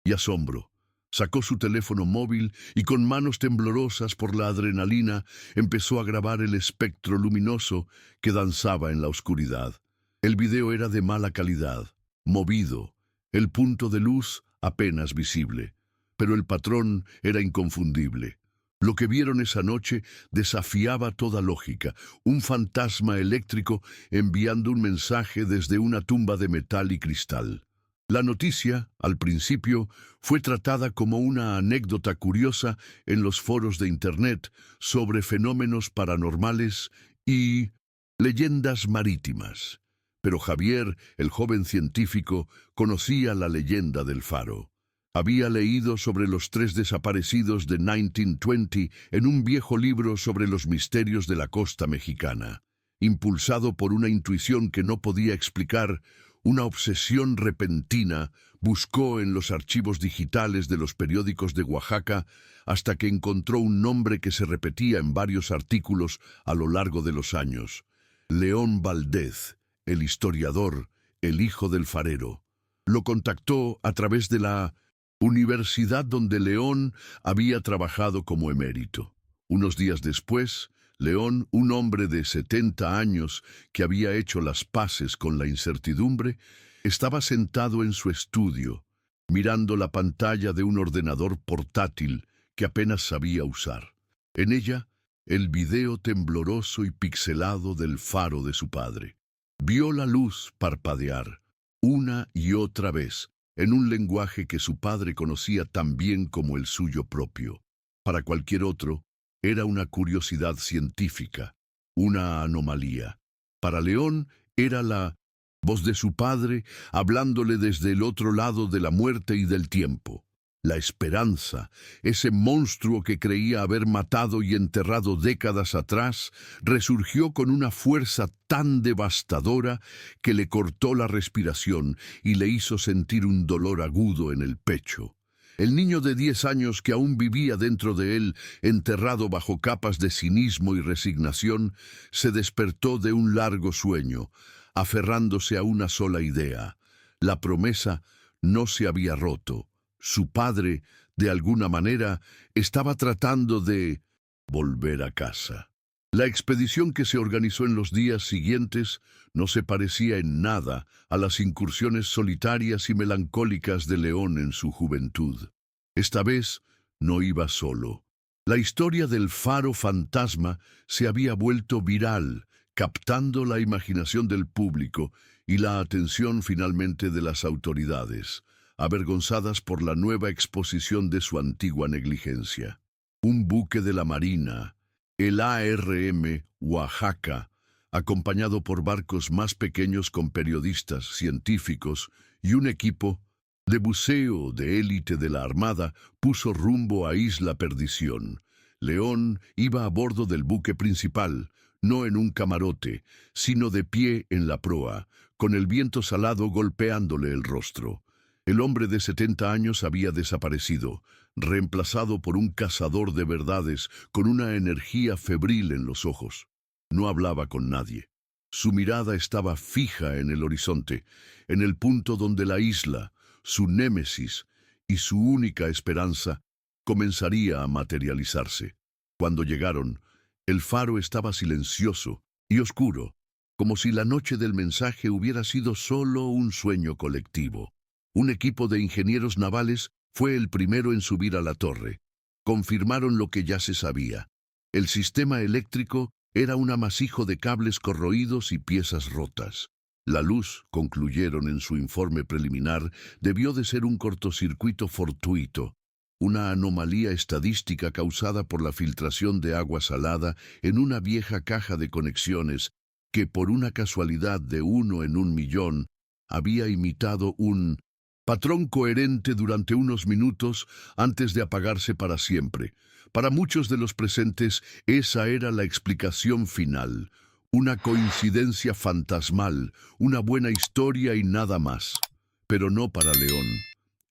y asombro. Sacó su teléfono móvil y con manos temblorosas por la adrenalina empezó a grabar el espectro luminoso que danzaba en la oscuridad. El video era de mala calidad, movido, el punto de luz apenas visible, pero el patrón era inconfundible. Lo que vieron esa noche desafiaba toda lógica, un fantasma eléctrico enviando un mensaje desde una tumba de metal y cristal. La noticia, al principio, fue tratada como una anécdota curiosa en los foros de Internet sobre fenómenos paranormales y leyendas marítimas. Pero Javier, el joven científico, conocía la leyenda del faro. Había leído sobre los 3 desaparecidos de 1920 en un viejo libro sobre los misterios de la costa mexicana. Impulsado por una intuición que no podía explicar, una obsesión repentina, buscó en los archivos digitales de los periódicos de Oaxaca hasta que encontró un nombre que se repetía en varios artículos a lo largo de los años. León Valdez, el historiador, el hijo del farero. Lo contactó a través de la universidad donde León había trabajado como emérito. Unos días después, León, un hombre de 70 años que había hecho las paces con la incertidumbre, estaba sentado en su estudio, mirando la pantalla de un ordenador portátil que apenas sabía usar. En ella, el video tembloroso y pixelado del faro de su padre. Vio la luz parpadear, una y otra vez, en un lenguaje que su padre conocía tan bien como el suyo propio. Para cualquier otro, era una curiosidad científica, una anomalía. Para León era la voz de su padre hablándole desde el otro lado de la muerte y del tiempo. La esperanza, ese monstruo que creía haber matado y enterrado décadas atrás, resurgió con una fuerza tan devastadora que le cortó la respiración y le hizo sentir un dolor agudo en el pecho. El niño de 10 años que aún vivía dentro de él, enterrado bajo capas de cinismo y resignación, se despertó de un largo sueño, aferrándose a una sola idea. La promesa no se había roto. Su padre, de alguna manera, estaba tratando de volver a casa. La expedición que se organizó en los días siguientes no se parecía en nada a las incursiones solitarias y melancólicas de León en su juventud. Esta vez no iba solo. La historia del faro fantasma se había vuelto viral, captando la imaginación del público y la atención finalmente de las autoridades, avergonzadas por la nueva exposición de su antigua negligencia. Un buque de la Marina, el ARM Oaxaca, acompañado por barcos más pequeños con periodistas, científicos y un equipo de buceo de élite de la Armada, puso rumbo a Isla Perdición. León iba a bordo del buque principal, no en un camarote, sino de pie en la proa, con el viento salado golpeándole el rostro. El hombre de 70 años había desaparecido, reemplazado por un cazador de verdades con una energía febril en los ojos. No hablaba con nadie. Su mirada estaba fija en el horizonte, en el punto donde la isla, su némesis y su única esperanza, comenzaría a materializarse. Cuando llegaron, el faro estaba silencioso y oscuro, como si la noche del mensaje hubiera sido solo un sueño colectivo. Un equipo de ingenieros navales fue el primero en subir a la torre. Confirmaron lo que ya se sabía. El sistema eléctrico era un amasijo de cables corroídos y piezas rotas. La luz, concluyeron en su informe preliminar, debió de ser un cortocircuito fortuito, una anomalía estadística causada por la filtración de agua salada en una vieja caja de conexiones que, por una casualidad de 1 en 1 millón, había imitado un patrón coherente durante unos minutos antes de apagarse para siempre. Para muchos de los presentes, esa era la explicación final. Una coincidencia fantasmal, una buena historia y nada más. Pero no para León.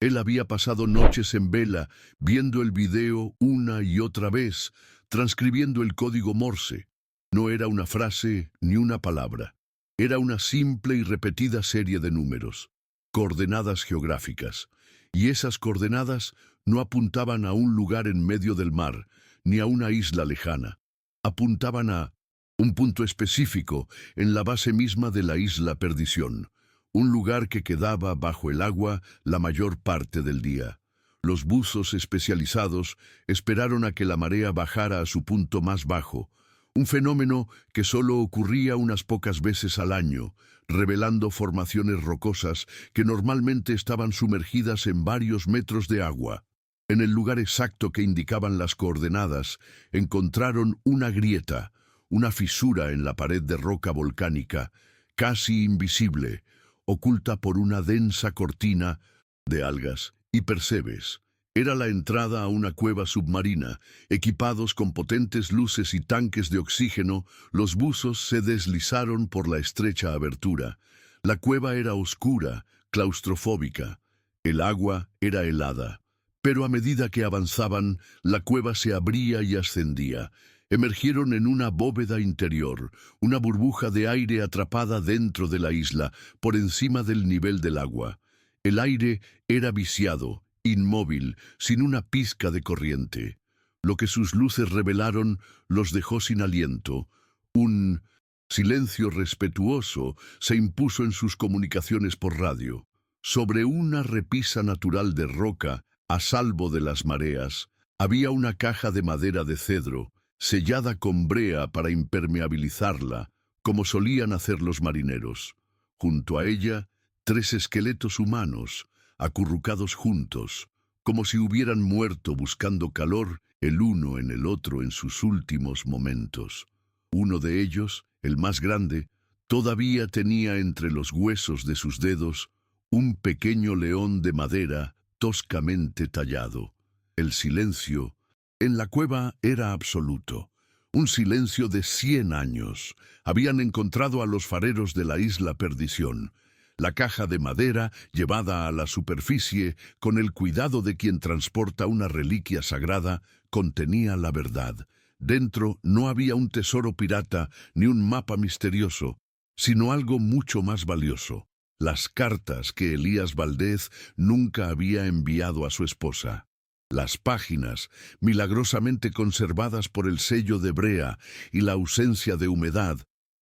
Él había pasado noches en vela, viendo el video una y otra vez, transcribiendo el código Morse. No era una frase ni una palabra. Era una simple y repetida serie de números, coordenadas geográficas. Y esas coordenadas no apuntaban a un lugar en medio del mar, ni a una isla lejana. Apuntaban a un punto específico en la base misma de la isla Perdición, un lugar que quedaba bajo el agua la mayor parte del día. Los buzos especializados esperaron a que la marea bajara a su punto más bajo, un fenómeno que solo ocurría unas pocas veces al año, revelando formaciones rocosas que normalmente estaban sumergidas en varios metros de agua. En el lugar exacto que indicaban las coordenadas, encontraron una grieta, una fisura en la pared de roca volcánica, casi invisible, oculta por una densa cortina de algas y percebes. Era la entrada a una cueva submarina. Equipados con potentes luces y tanques de oxígeno, los buzos se deslizaron por la estrecha abertura. La cueva era oscura, claustrofóbica. El agua era helada. Pero a medida que avanzaban, la cueva se abría y ascendía. Emergieron en una bóveda interior, una burbuja de aire atrapada dentro de la isla, por encima del nivel del agua. El aire era viciado, inmóvil, sin una pizca de corriente. Lo que sus luces revelaron los dejó sin aliento. Un silencio respetuoso se impuso en sus comunicaciones por radio. Sobre una repisa natural de roca, a salvo de las mareas, había una caja de madera de cedro, sellada con brea para impermeabilizarla, como solían hacer los marineros. Junto a ella, 3 esqueletos humanos, acurrucados juntos, como si hubieran muerto buscando calor el uno en el otro en sus últimos momentos. Uno de ellos, el más grande, todavía tenía entre los huesos de sus dedos un pequeño león de madera toscamente tallado. El silencio en la cueva era absoluto. Un silencio de 100 años. Habían encontrado a los fareros de la isla Perdición. La caja de madera, llevada a la superficie con el cuidado de quien transporta una reliquia sagrada, contenía la verdad. Dentro no había un tesoro pirata ni un mapa misterioso, sino algo mucho más valioso: las cartas que Elías Valdez nunca había enviado a su esposa. Las páginas, milagrosamente conservadas por el sello de brea y la ausencia de humedad,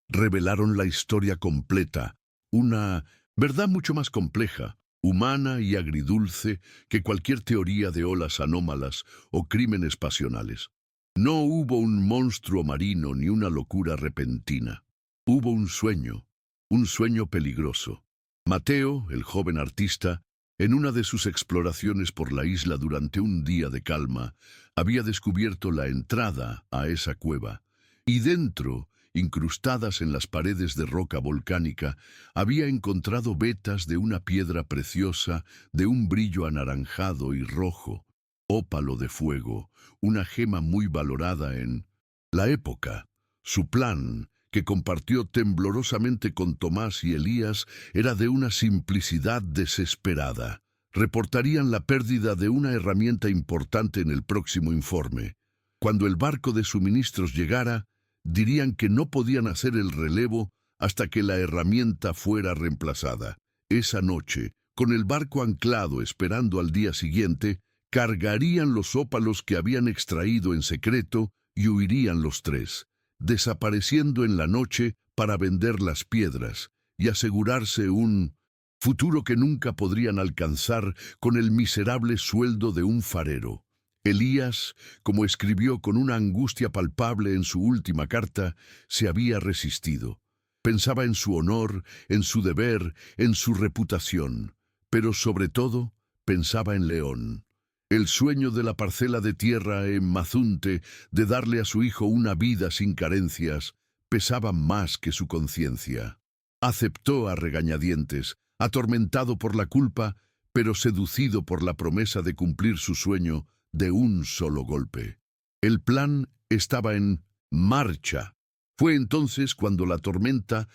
revelaron la historia completa, una verdad mucho más compleja, humana y agridulce que cualquier teoría de olas anómalas o crímenes pasionales. No hubo un monstruo marino ni una locura repentina. Hubo un sueño peligroso. Mateo, el joven artista, en una de sus exploraciones por la isla durante un día de calma, había descubierto la entrada a esa cueva, y dentro, incrustadas en las paredes de roca volcánica, había encontrado vetas de una piedra preciosa de un brillo anaranjado y rojo, ópalo de fuego, una gema muy valorada en la época. Su plan, que compartió temblorosamente con Tomás y Elías, era de una simplicidad desesperada. Reportarían la pérdida de una herramienta importante en el próximo informe. Cuando el barco de suministros llegara, dirían que no podían hacer el relevo hasta que la herramienta fuera reemplazada. Esa noche, con el barco anclado esperando al día siguiente, cargarían los ópalos que habían extraído en secreto y huirían los 3, desapareciendo en la noche para vender las piedras y asegurarse un futuro que nunca podrían alcanzar con el miserable sueldo de un farero. Elías, como escribió con una angustia palpable en su última carta, se había resistido. Pensaba en su honor, en su deber, en su reputación, pero sobre todo pensaba en León. El sueño de la parcela de tierra en Mazunte, de darle a su hijo una vida sin carencias, pesaba más que su conciencia. Aceptó a regañadientes, atormentado por la culpa, pero seducido por la promesa de cumplir su sueño de un solo golpe. El plan estaba en marcha. Fue entonces cuando la tormenta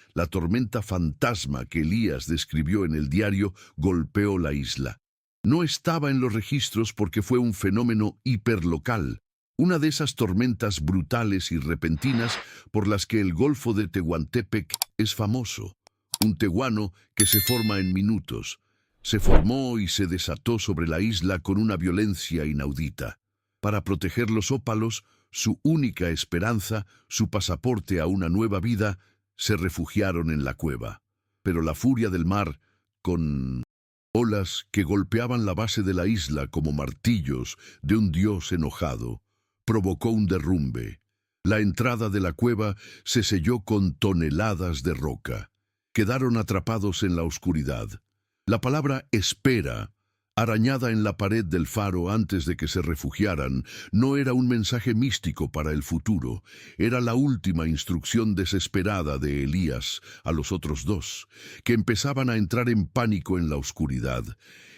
fantasma que Elías describió en el diario, golpeó la isla. No estaba en los registros porque fue un fenómeno hiperlocal, una de esas tormentas brutales y repentinas por las que el Golfo de Tehuantepec es famoso. Un tehuano que se forma en minutos. Se formó y se desató sobre la isla con una violencia inaudita. Para proteger los ópalos, su única esperanza, su pasaporte a una nueva vida, se refugiaron en la cueva. Pero la furia del mar, con olas que golpeaban la base de la isla como martillos de un dios enojado, provocó un derrumbe. La entrada de la cueva se selló con toneladas de roca. Quedaron atrapados en la oscuridad. La palabra espera, arañada en la pared del faro antes de que se refugiaran, no era un mensaje místico para el futuro, era la última instrucción desesperada de Elías a los otros dos, que empezaban a entrar en pánico en la oscuridad.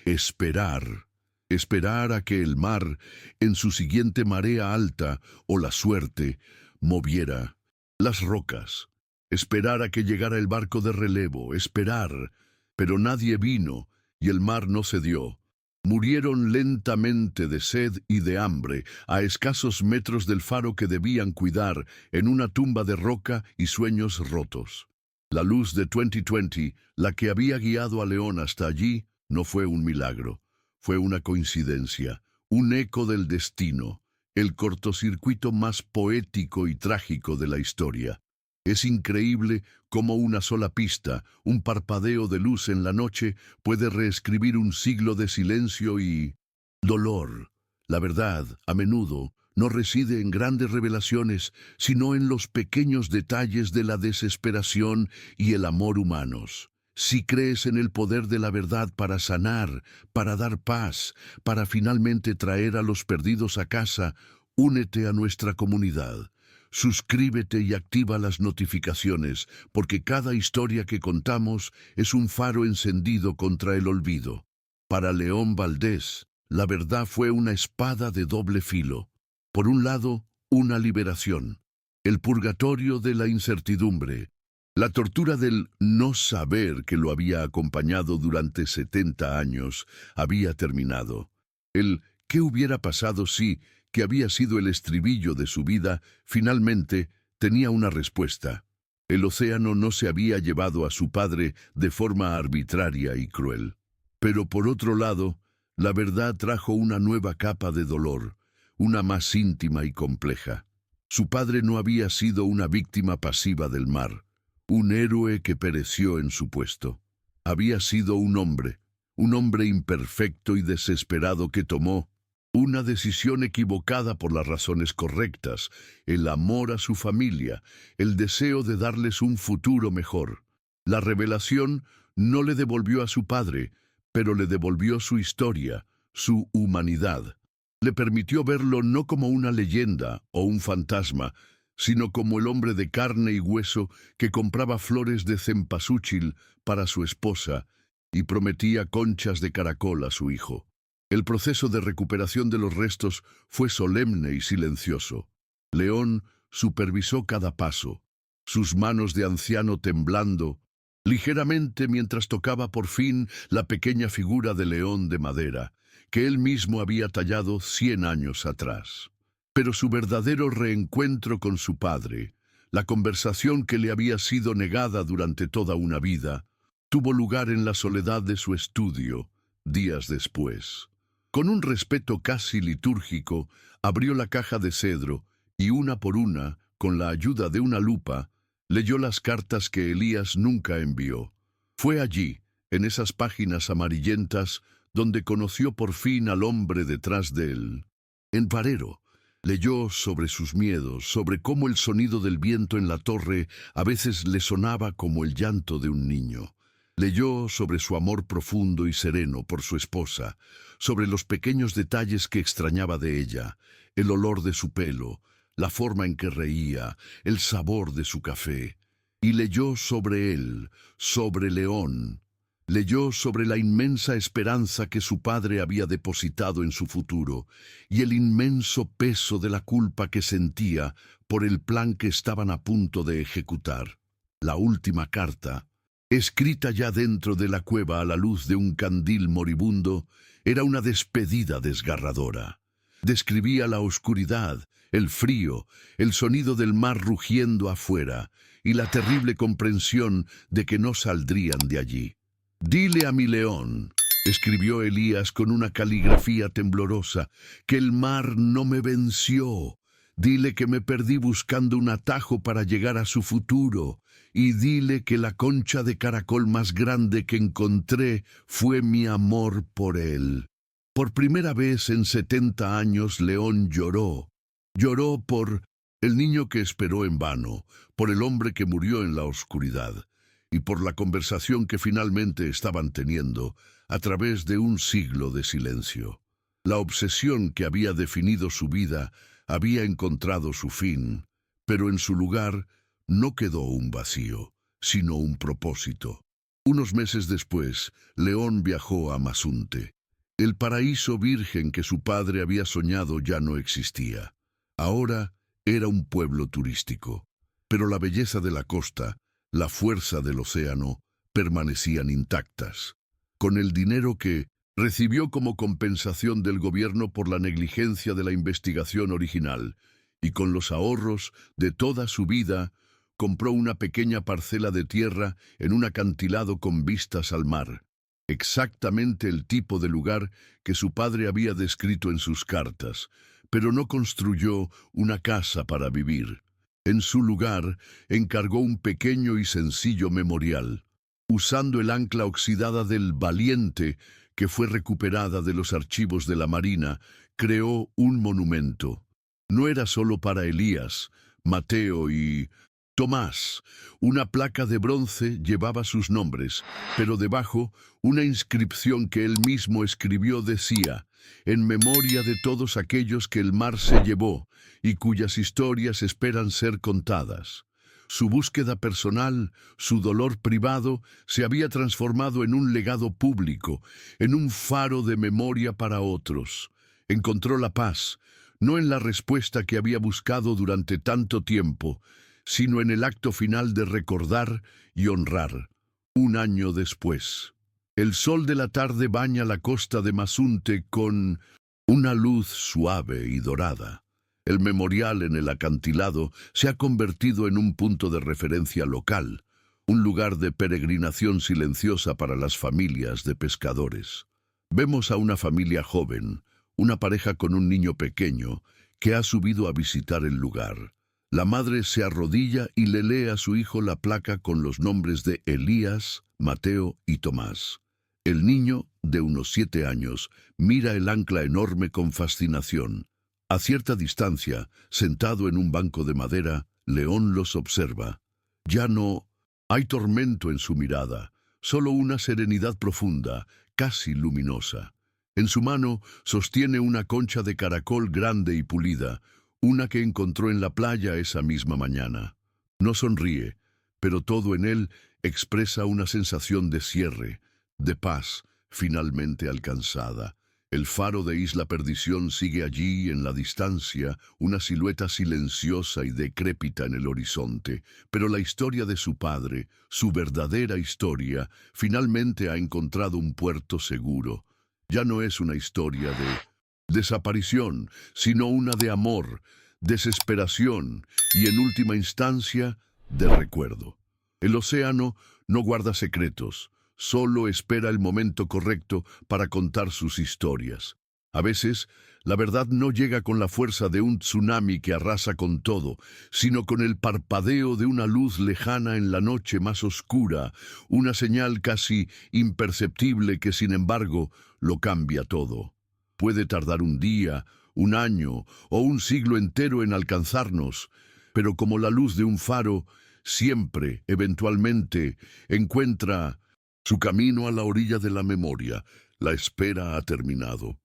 Esperar. Esperar a que el mar, en su siguiente marea alta, o la suerte, moviera las rocas. Esperar a que llegara el barco de relevo, esperar. Pero nadie vino, y el mar no cedió. Murieron lentamente de sed y de hambre, a escasos metros del faro que debían cuidar, en una tumba de roca y sueños rotos. La luz de 2020, la que había guiado a León hasta allí, no fue un milagro. Fue una coincidencia, un eco del destino, el cortocircuito más poético y trágico de la historia. Es increíble cómo una sola pista, un parpadeo de luz en la noche, puede reescribir un siglo de silencio y dolor. La verdad, a menudo, no reside en grandes revelaciones, sino en los pequeños detalles de la desesperación y el amor humanos. Si crees en el poder de la verdad para sanar, para dar paz, para finalmente traer a los perdidos a casa, únete a nuestra comunidad. Suscríbete y activa las notificaciones, porque cada historia que contamos es un faro encendido contra el olvido. Para León Valdés, la verdad fue una espada de doble filo. Por un lado, una liberación, el purgatorio de la incertidumbre, la tortura del no saber que lo había acompañado durante 70 años había terminado. El ¿qué hubiera pasado si, que había sido el estribillo de su vida, finalmente tenía una respuesta? El océano no se había llevado a su padre de forma arbitraria y cruel. Pero por otro lado, la verdad trajo una nueva capa de dolor, una más íntima y compleja. Su padre no había sido una víctima pasiva del mar, un héroe que pereció en su puesto. Había sido un hombre imperfecto y desesperado que tomó una decisión equivocada por las razones correctas, el amor a su familia, el deseo de darles un futuro mejor. La revelación no le devolvió a su padre, pero le devolvió su historia, su humanidad. Le permitió verlo no como una leyenda o un fantasma, sino como el hombre de carne y hueso que compraba flores de cempasúchil para su esposa y prometía conchas de caracol a su hijo. El proceso de recuperación de los restos fue solemne y silencioso. León supervisó cada paso, sus manos de anciano temblando ligeramente mientras tocaba por fin la pequeña figura de león de madera, que él mismo había tallado 100 años atrás. Pero su verdadero reencuentro con su padre, la conversación que le había sido negada durante toda una vida, tuvo lugar en la soledad de su estudio, días después. Con un respeto casi litúrgico, abrió la caja de cedro y una por una, con la ayuda de una lupa, leyó las cartas que Elías nunca envió. Fue allí, en esas páginas amarillentas, donde conoció por fin al hombre detrás de él. En Parero, leyó sobre sus miedos, sobre cómo el sonido del viento en la torre a veces le sonaba como el llanto de un niño. Leyó sobre su amor profundo y sereno por su esposa, sobre los pequeños detalles que extrañaba de ella, el olor de su pelo, la forma en que reía, el sabor de su café. Y leyó sobre él, sobre León, Leyó sobre la inmensa esperanza que su padre había depositado en su futuro y el inmenso peso de la culpa que sentía por el plan que estaban a punto de ejecutar. La última carta, escrita ya dentro de la cueva a la luz de un candil moribundo, era una despedida desgarradora. Describía la oscuridad, el frío, el sonido del mar rugiendo afuera y la terrible comprensión de que no saldrían de allí. «Dile a mi león», escribió Elías con una caligrafía temblorosa, «que el mar no me venció. Dile que me perdí buscando un atajo para llegar a su futuro. Y dile que la concha de caracol más grande que encontré fue mi amor por él». Por primera vez en 70 años León lloró. Lloró por el niño que esperó en vano, por el hombre que murió en la oscuridad, y por la conversación que finalmente estaban teniendo a través de un siglo de silencio. La obsesión que había definido su vida había encontrado su fin, pero en su lugar no quedó un vacío, sino un propósito. Unos meses después, León viajó a Mazunte. El paraíso virgen que su padre había soñado ya no existía. Ahora era un pueblo turístico, pero la belleza de la costa, la fuerza del océano, permanecían intactas. Con el dinero que recibió como compensación del gobierno por la negligencia de la investigación original, y con los ahorros de toda su vida, compró una pequeña parcela de tierra en un acantilado con vistas al mar, exactamente el tipo de lugar que su padre había descrito en sus cartas, pero no construyó una casa para vivir. En su lugar, encargó un pequeño y sencillo memorial, usando el ancla oxidada del Valiente, que fue recuperada de los archivos de la Marina, creó un monumento. No era solo para Elías, Mateo y Tomás. Una placa de bronce llevaba sus nombres, pero debajo una inscripción que él mismo escribió decía: «En memoria de todos aquellos que el mar se llevó y cuyas historias esperan ser contadas». Su búsqueda personal, su dolor privado, se había transformado en un legado público, en un faro de memoria para otros. Encontró la paz, no en la respuesta que había buscado durante tanto tiempo, sino en el acto final de recordar y honrar. Un año después, el sol de la tarde baña la costa de Mazunte con una luz suave y dorada. El memorial en el acantilado se ha convertido en un punto de referencia local, un lugar de peregrinación silenciosa para las familias de pescadores. Vemos a una familia joven, una pareja con un niño pequeño, que ha subido a visitar el lugar. La madre se arrodilla y le lee a su hijo la placa con los nombres de Elías, Mateo y Tomás. El niño, de unos 7 años, mira el ancla enorme con fascinación. A cierta distancia, sentado en un banco de madera, León los observa. Ya no hay tormento en su mirada, solo una serenidad profunda, casi luminosa. En su mano sostiene una concha de caracol grande y pulida, una que encontró en la playa esa misma mañana. No sonríe, pero todo en él expresa una sensación de cierre, de paz, finalmente alcanzada. El faro de Isla Perdición sigue allí en la distancia, una silueta silenciosa y decrépita en el horizonte, pero la historia de su padre, su verdadera historia, finalmente ha encontrado un puerto seguro. Ya no es una historia de desaparición, sino una de amor, desesperación y, en última instancia, de recuerdo. El océano no guarda secretos, solo espera el momento correcto para contar sus historias. A veces, la verdad no llega con la fuerza de un tsunami que arrasa con todo, sino con el parpadeo de una luz lejana en la noche más oscura, una señal casi imperceptible que, sin embargo, lo cambia todo. Puede tardar un día, un año o un siglo entero en alcanzarnos, pero como la luz de un faro, siempre, eventualmente, encuentra su camino a la orilla de la memoria. La espera ha terminado.